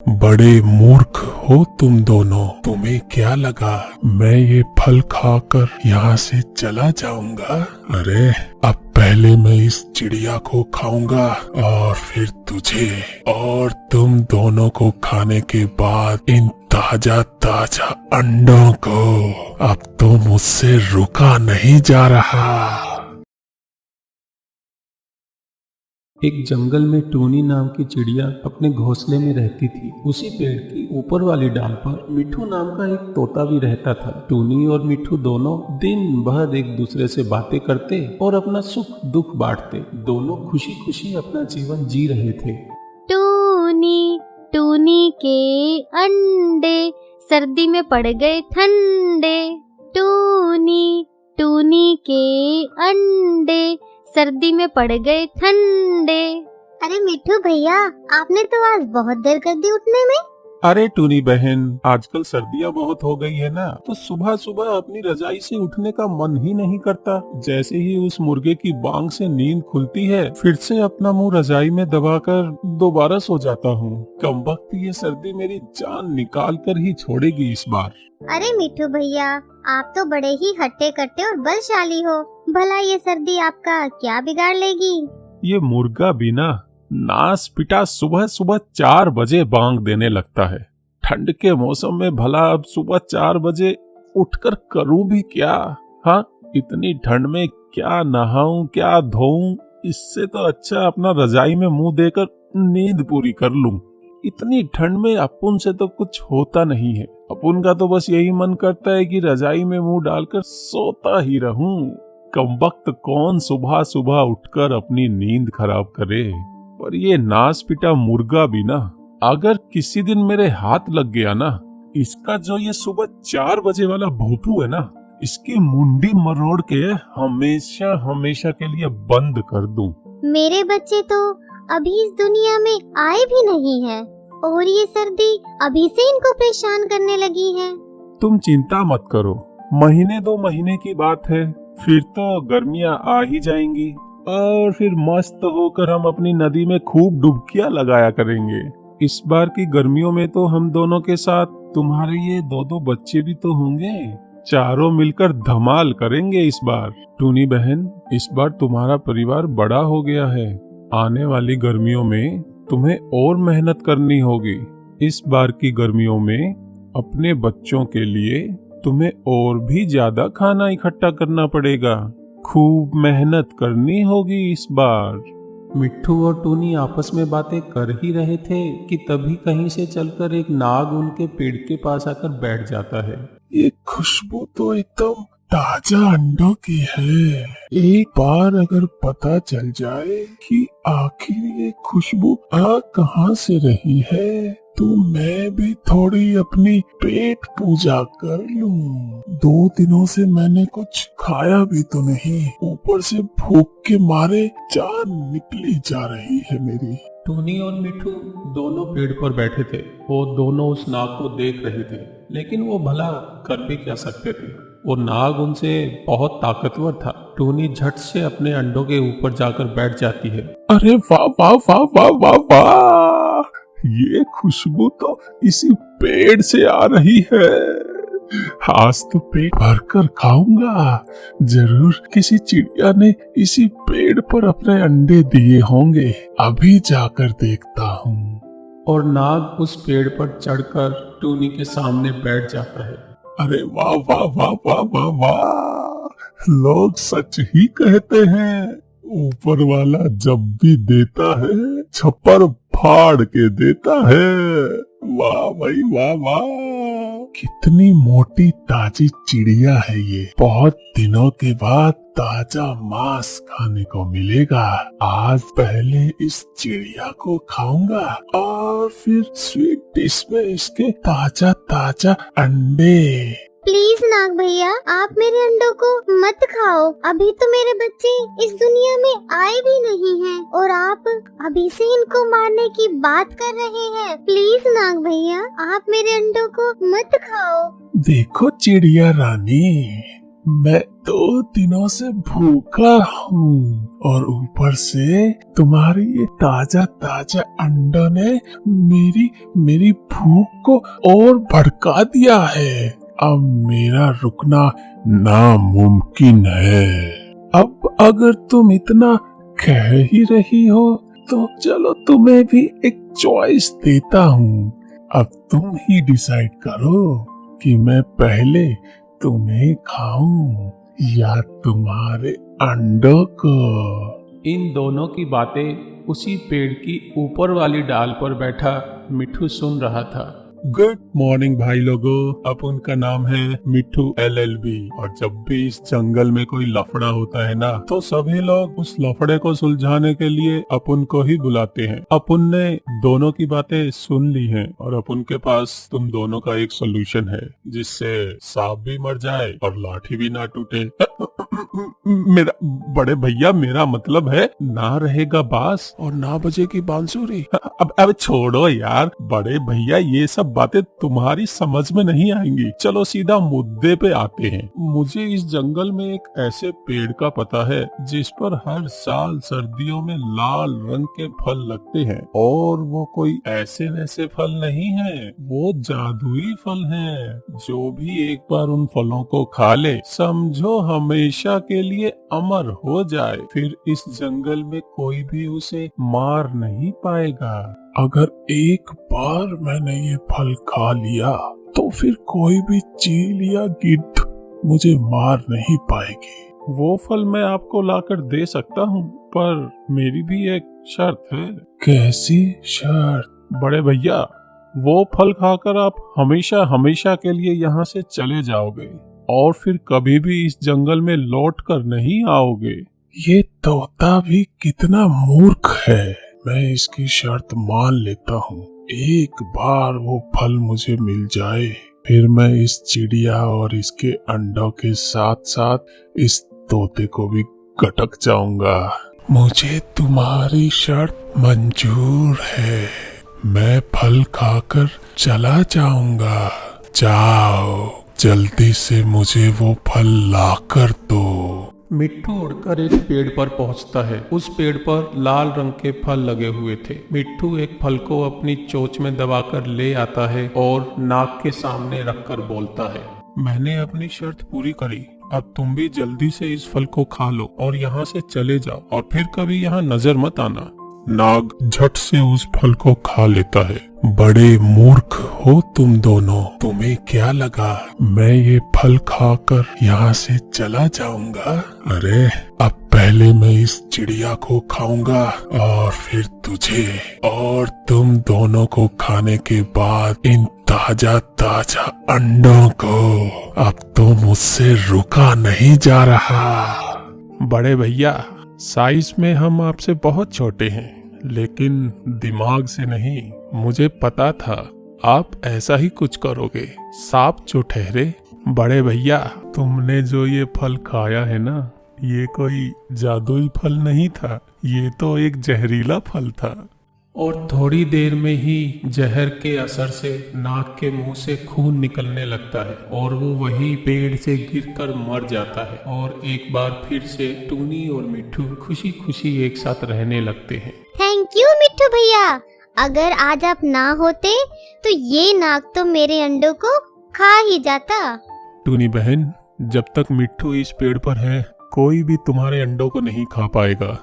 बड़े मूर्ख हो तुम दोनों। तुम्हें क्या लगा मैं ये फल खाकर यहाँ से चला जाऊंगा? अरे अब पहले मैं इस चिड़िया को खाऊंगा और फिर तुझे, और तुम दोनों को खाने के बाद इन ताजा ताजा अंडों को। अब तो मुझसे रुका नहीं जा रहा। एक जंगल में टूनी नाम की चिड़िया अपने घोंसले में रहती थी। उसी पेड़ की ऊपर वाली डाल पर मिठू नाम का एक तोता भी रहता था। टूनी और मिठू दोनों दिन भर एक दूसरे से बातें करते और अपना सुख दुख बांटते। दोनों खुशी खुशी अपना जीवन जी रहे थे। टूनी टूनी के अंडे सर्दी में पड़ गए ठंडे। टूनी टूनी के अंडे सर्दी में पड़ गए ठंडे। अरे मिठू भैया, आपने तो आज बहुत देर कर दी उठने में। अरे टूनी बहन, आजकल सर्दियाँ बहुत हो गई है ना, तो सुबह सुबह अपनी रजाई से उठने का मन ही नहीं करता। जैसे ही उस मुर्गे की बांग से नींद खुलती है, फिर से अपना मुंह रजाई में दबाकर दोबारा सो जाता हूँ। कमबख्त ये सर्दी मेरी जान निकाल कर ही छोड़ेगी इस बार। अरे मिठू भैया, आप तो बड़े ही हट्टे कट्टे और बलशाली हो। भला ये सर्दी आपका क्या बिगाड़ लेगी? ये मुर्गा भी ना नास पिटा सुबह सुबह 4 बजे बांग देने लगता है। ठंड के मौसम में भला अब सुबह 4 बजे उठकर करूं भी क्या? हाँ, इतनी ठंड में क्या नहाऊं क्या धोऊं, इससे तो अच्छा अपना रजाई में मुंह देकर नींद पूरी कर लूं। इतनी ठंड में अपुन से तो कुछ होता नहीं है। अपुन का तो बस यही मन करता है कि रजाई में मुंह डालकर सोता ही रहूं। कमबख्त कौन सुबह सुबह उठकर अपनी नींद खराब करे। पर ये नास पिटा मुर्गा भी ना, अगर किसी दिन मेरे हाथ लग गया ना, इसका जो ये सुबह 4 बजे वाला भोंपू है ना, इसकी मुंडी मरोड़ के हमेशा हमेशा के लिए बंद कर दूं। मेरे बच्चे तो अभी इस दुनिया में आए भी नहीं हैं और ये सर्दी अभी से इनको परेशान करने लगी है। तुम चिंता मत करो, महीने 2 महीने की बात है, फिर तो गर्मियां आ ही जाएंगी और फिर मस्त होकर हम अपनी नदी में खूब डुबकियां लगाया करेंगे। इस बार की गर्मियों में तो हम दोनों के साथ तुम्हारे ये 2-2 बच्चे भी तो होंगे। चारों मिलकर धमाल करेंगे इस बार। टूनी बहन, इस बार तुम्हारा परिवार बड़ा हो गया है। आने वाली गर्मियों में तुम्हें और मेहनत करनी होगी। इस बार की गर्मियों में अपने बच्चों के लिए तुम्हें और भी ज्यादा खाना इकट्ठा करना पड़ेगा। खूब मेहनत करनी होगी इस बार। मिट्ठू और टूनी आपस में बातें कर ही रहे थे कि तभी कहीं से चलकर एक नाग उनके पेड़ के पास आकर बैठ जाता है। ये खुशबू तो एकदम ताजा अंडों की है। एक बार अगर पता चल जाए कि आखिर ये खुशबू आ कहाँ से रही है, तो मैं भी थोड़ी अपनी पेट पूजा कर लूं। 2 दिनों से मैंने कुछ खाया भी तो नहीं, ऊपर से भूख के मारे जान निकली जा रही है मेरी। टूनी और मिठू दोनों पेड़ पर बैठे थे। वो दोनों उस नाग को देख रहे थे, लेकिन वो भला कर भी क्या सकते थे। वो नाग उनसे बहुत ताकतवर था। टूनी झट से अपने अंडों के ऊपर जाकर बैठ जाती है। अरे वाह वाह वाह वाह वाह वाह, ये खुशबू तो इसी पेड़ से आ रही है। आज तो पेट भरकर खाऊंगा। जरूर किसी चिड़िया ने इसी पेड़ पर अपने अंडे दिए होंगे। अभी जाकर देखता हूँ। और नाग उस पेड़ पर चढ़कर टूनी के सामने बैठ जाता है। अरे वाह वाह वाह वाह वाह वाह, लोग सच ही कहते हैं, ऊपर वाला जब भी देता है छप्पर फाड़ के देता है। वाह भाई वाह वाह, कितनी मोटी ताजी चिड़िया है ये। बहुत दिनों के बाद ताजा मांस खाने को मिलेगा। आज पहले इस चिड़िया को खाऊंगा और फिर स्वीट डिश में इसके ताजा ताजा अंडे। प्लीज नाग भैया, आप मेरे अंडों को मत खाओ। अभी तो मेरे बच्चे इस दुनिया में आए भी नहीं हैं और आप अभी से इनको मारने की बात कर रहे हैं। प्लीज नाग भैया, आप मेरे अंडों को मत खाओ। देखो चिड़िया रानी, मैं 2 दिनों से भूखा हूँ और ऊपर से तुम्हारी ये ताजा ताजा अंडों ने मेरी भूख को और भड़का दिया है। अब मेरा रुकना नामुमकिन है। अब अगर तुम इतना कह ही रही हो तो चलो तुम्हें भी एक चॉइस देता हूँ। अब तुम ही डिसाइड करो कि मैं पहले तुम्हें खाऊं या तुम्हारे अंडों को। इन दोनों की बातें उसी पेड़ की ऊपर वाली डाल पर बैठा मिट्ठू सुन रहा था। गुड मॉर्निंग भाई लोगों, अपन का नाम है मिट्ठू LLB और जब भी इस जंगल में कोई लफड़ा होता है ना तो सभी लोग उस लफड़े को सुलझाने के लिए अपन को ही बुलाते हैं। अपन ने दोनों की बातें सुन ली हैं और अपन के पास तुम दोनों का एक सोल्यूशन है जिससे सांप भी मर जाए और लाठी भी ना टूटे। मेरा बड़े भैया, मेरा मतलब है ना रहेगा बांस और ना बजेगी बांसुरी। अब छोड़ो यार बड़े भैया, ये सब बातें तुम्हारी समझ में नहीं आएंगी। चलो सीधा मुद्दे पे आते हैं। मुझे इस जंगल में एक ऐसे पेड़ का पता है जिस पर हर साल सर्दियों में लाल रंग के फल लगते हैं और वो कोई ऐसे वैसे फल नहीं है, वो जादुई फल हैं। जो भी एक बार उन फलों को खा ले समझो हमेशा के लिए अमर हो जाए। फिर इस जंगल में कोई भी उसे मार नहीं पाएगा। अगर एक बार मैंने ये फल खा लिया तो फिर कोई भी चील या गिद्ध मुझे मार नहीं पाएगी। वो फल मैं आपको लाकर दे सकता हूँ, पर मेरी भी एक शर्त है। कैसी शर्त? बड़े भैया, वो फल खाकर आप हमेशा हमेशा के लिए यहाँ से चले जाओगे और फिर कभी भी इस जंगल में लौट कर नहीं आओगे। ये तोता भी कितना मूर्ख है। मैं इसकी शर्त मान लेता हूँ। एक बार वो फल मुझे मिल जाए फिर मैं इस चिड़िया और इसके अंडों के साथ साथ इस तोते को भी गटक जाऊंगा। मुझे तुम्हारी शर्त मंजूर है। मैं फल खाकर चला जाऊंगा। जाओ, जल्दी से मुझे वो फल लाकर दो। मिट्ठू उड़कर एक पेड़ पर पहुंचता है। उस पेड़ पर लाल रंग के फल लगे हुए थे। मिट्ठू एक फल को अपनी चोंच में दबाकर ले आता है और नाक के सामने रखकर बोलता है, मैंने अपनी शर्त पूरी करी। अब तुम भी जल्दी से इस फल को खा लो और यहाँ से चले जाओ और फिर कभी यहाँ नजर मत आना। नाग झट से उस फल को खा लेता है। बड़े मूर्ख हो तुम दोनों। तुम्हें क्या लगा मैं ये फल खाकर यहाँ से चला जाऊंगा? अरे अब पहले मैं इस चिड़िया को खाऊंगा और फिर तुझे, और तुम दोनों को खाने के बाद इन ताजा ताजा अंडों को। अब तो मुझसे रुका नहीं जा रहा। बड़े भैया, साइज में हम आपसे बहुत छोटे हैं लेकिन दिमाग से नहीं। मुझे पता था आप ऐसा ही कुछ करोगे। सांप जो ठहरे। बड़े भैया, तुमने जो ये फल खाया है ना, ये कोई जादुई फल नहीं था, ये तो एक जहरीला फल था। और थोड़ी देर में ही जहर के असर से नाक के मुंह से खून निकलने लगता है और वो वही पेड़ से गिरकर मर जाता है। और एक बार फिर से टूनी और मिट्ठू खुशी खुशी एक साथ रहने लगते हैं। थैंक यू मिट्ठू भैया। अगर आज आप ना होते तो ये नाग तो मेरे अंडों को खा ही जाता। टूनी बहन, जब तक मिट्ठू इस पेड़ पर है कोई भी तुम्हारे अंडों को नहीं खा पाएगा।